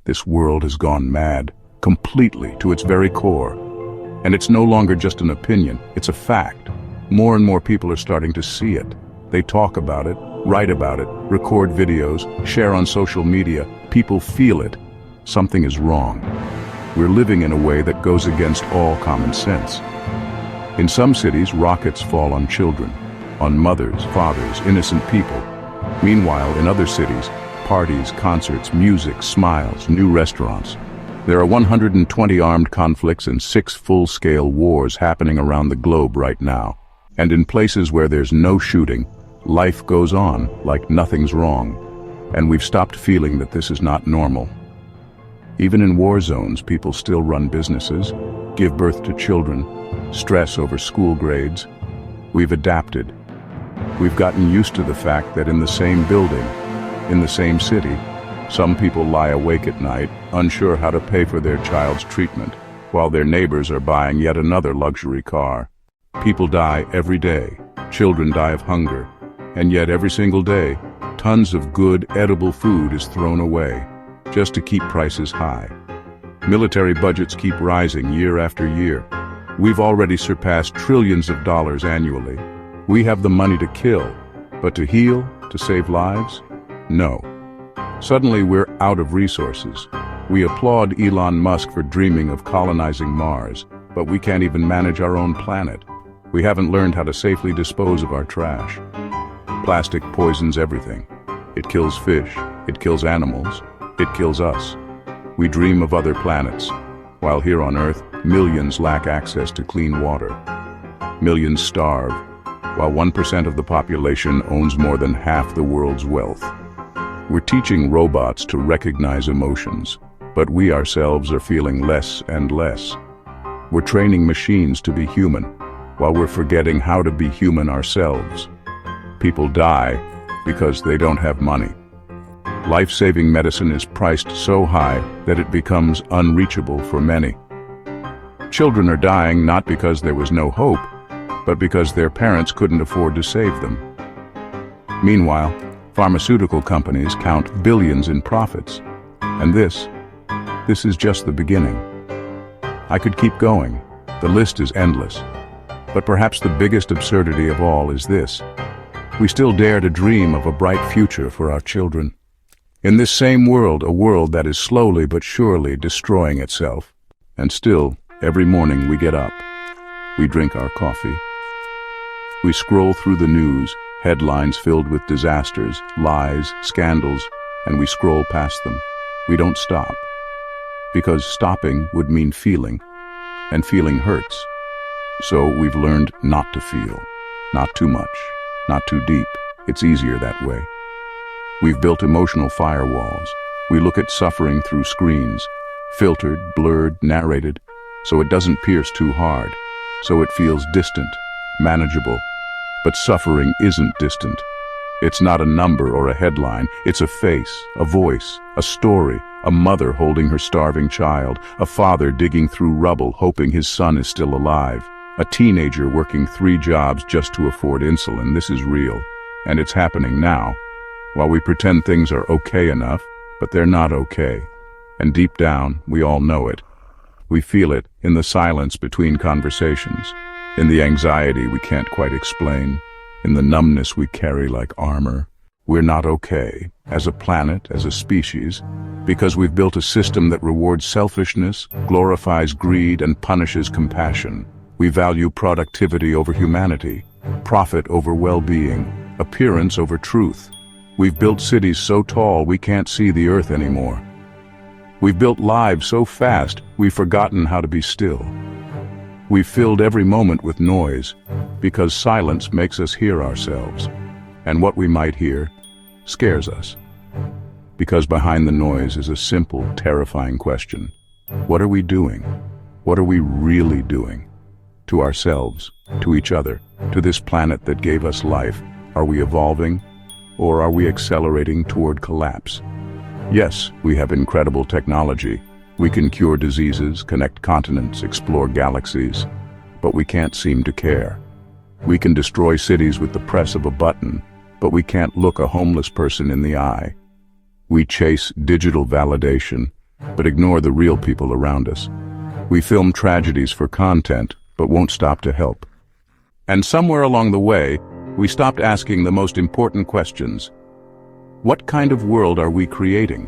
This world has gone mad, completely, to its very core. And it's no longer just an opinion, it's a fact. More and more people are starting to see it. They talk about it, write about it, record videos, share on social media. People feel it. Something is wrong. We're living in a way that goes against all common sense. In some cities, rockets fall on children, on mothers, fathers, innocent people. Meanwhile, in other cities, parties, concerts, music, smiles, new restaurants. There are 120 armed conflicts and 6 full-scale wars happening around the globe right now. And in places where there's no shooting, life goes on like nothing's wrong. And we've stopped feeling that this is not normal. Even in war zones, people still run businesses, give birth to children, stress over school grades. We've adapted. We've gotten used to the fact that in the same building, in the same city, some people lie awake at night, unsure how to pay for their child's treatment, while their neighbors are buying yet another luxury car. People die every day, children die of hunger, and yet every single day, tons of good, edible food is thrown away, just to keep prices high. Military budgets keep rising year after year. We've already surpassed trillions of dollars annually. We have the money to kill, but to heal, to save lives? No. Suddenly we're out of resources. We applaud Elon Musk for dreaming of colonizing Mars, but we can't even manage our own planet. We haven't learned how to safely dispose of our trash. Plastic poisons everything. It kills fish, it kills animals, it kills us. We dream of other planets, while here on Earth, millions lack access to clean water. Millions starve, while 1% of the population owns more than half the world's wealth. We're teaching robots to recognize emotions, but we ourselves are feeling less and less. We're training machines to be human, while we're forgetting how to be human ourselves. People die because they don't have money. Life-saving medicine is priced so high that it becomes unreachable for many. Children are dying not because there was no hope, but because their parents couldn't afford to save them. Meanwhile, pharmaceutical companies count billions in profits. And this is just the beginning. I could keep going. The list is endless. But perhaps the biggest absurdity of all is this. We still dare to dream of a bright future for our children. In this same world, a world that is slowly but surely destroying itself. And still, every morning we get up. We drink our coffee. We scroll through the news, headlines filled with disasters, lies, scandals, and we scroll past them. We don't stop. Because stopping would mean feeling, and feeling hurts. So we've learned not to feel. Not too much, not too deep. It's easier that way. We've built emotional firewalls. We look at suffering through screens, filtered, blurred, narrated, so it doesn't pierce too hard, so it feels distant, manageable. But suffering isn't distant. It's not a number or a headline. It's a face, a voice, a story, a mother holding her starving child, a father digging through rubble hoping his son is still alive, a teenager working 3 jobs just to afford insulin. This is real, and it's happening now. While we pretend things are okay enough, but they're not okay. And deep down, we all know it. We feel it in the silence between conversations, in the anxiety we can't quite explain, in the numbness we carry like armor. We're not okay, as a planet, as a species, because we've built a system that rewards selfishness, glorifies greed, and punishes compassion. We value productivity over humanity, profit over well-being, appearance over truth. We've built cities so tall we can't see the earth anymore. We've built lives so fast we've forgotten how to be still. We've filled every moment with noise because silence makes us hear ourselves. And what we might hear scares us. Because behind the noise is a simple, terrifying question. What are we doing? What are we really doing? To ourselves, to each other, to this planet that gave us life. Are we evolving? Or are we accelerating toward collapse? Yes, we have incredible technology. We can cure diseases, connect continents, explore galaxies, but we can't seem to care. We can destroy cities with the press of a button, but we can't look a homeless person in the eye. We chase digital validation, but ignore the real people around us. We film tragedies for content, but won't stop to help. And somewhere along the way, we stopped asking the most important questions. What kind of world are we creating?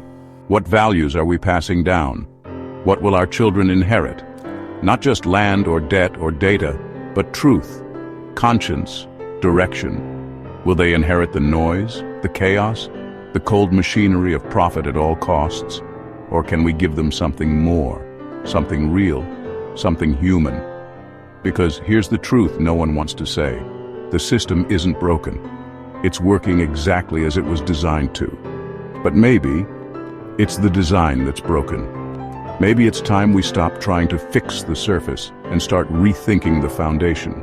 What values are we passing down? What will our children inherit? Not just land or debt or data, but truth, conscience, direction. Will they inherit the noise, the chaos, the cold machinery of profit at all costs? Or can we give them something more, something real, something human? Because here's the truth no one wants to say. The system isn't broken. It's working exactly as it was designed to. But maybe it's the design that's broken. Maybe it's time we stop trying to fix the surface and start rethinking the foundation.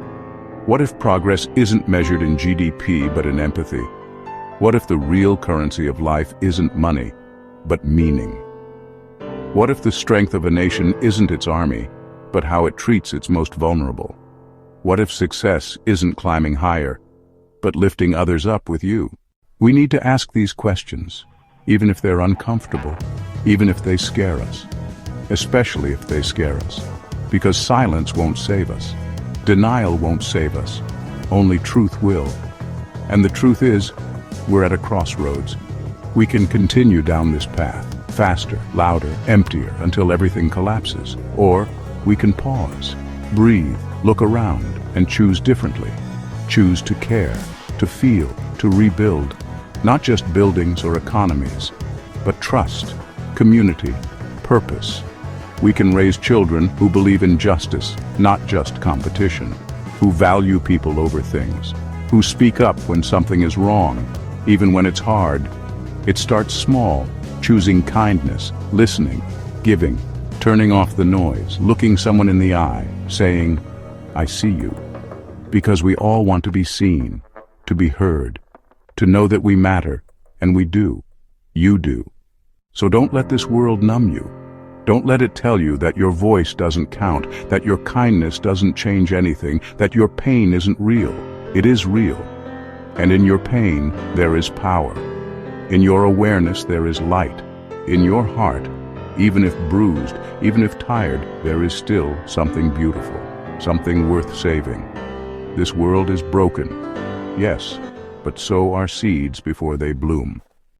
What if progress isn't measured in GDP but in empathy? What if the real currency of life isn't money, but meaning? What if the strength of a nation isn't its army, but how it treats its most vulnerable? What if success isn't climbing higher, but lifting others up with you? We need to ask these questions, even if they're uncomfortable, even if they scare us. Especially if they scare us, because silence won't save us. Denial won't save us. Only truth will. And the truth is, we're at a crossroads. We can continue down this path, faster, louder, emptier, until everything collapses. Or we can pause, breathe, look around, and choose differently. Choose to care, to feel, to rebuild. Not just buildings or economies, but trust, community, purpose. We can raise children who believe in justice, not just competition, who value people over things, who speak up when something is wrong, even when it's hard. It starts small, choosing kindness, listening, giving, turning off the noise, looking someone in the eye, saying, "I see you." Because we all want to be seen, to be heard, to know that we matter, and we do. You do. So don't let this world numb you. Don't let it tell you that your voice doesn't count, that your kindness doesn't change anything, that your pain isn't real. It is real. And in your pain, there is power. In your awareness, there is light. In your heart, even if bruised, even if tired, there is still something beautiful, something worth saving. This world is broken, yes, but so are seeds before they bloom.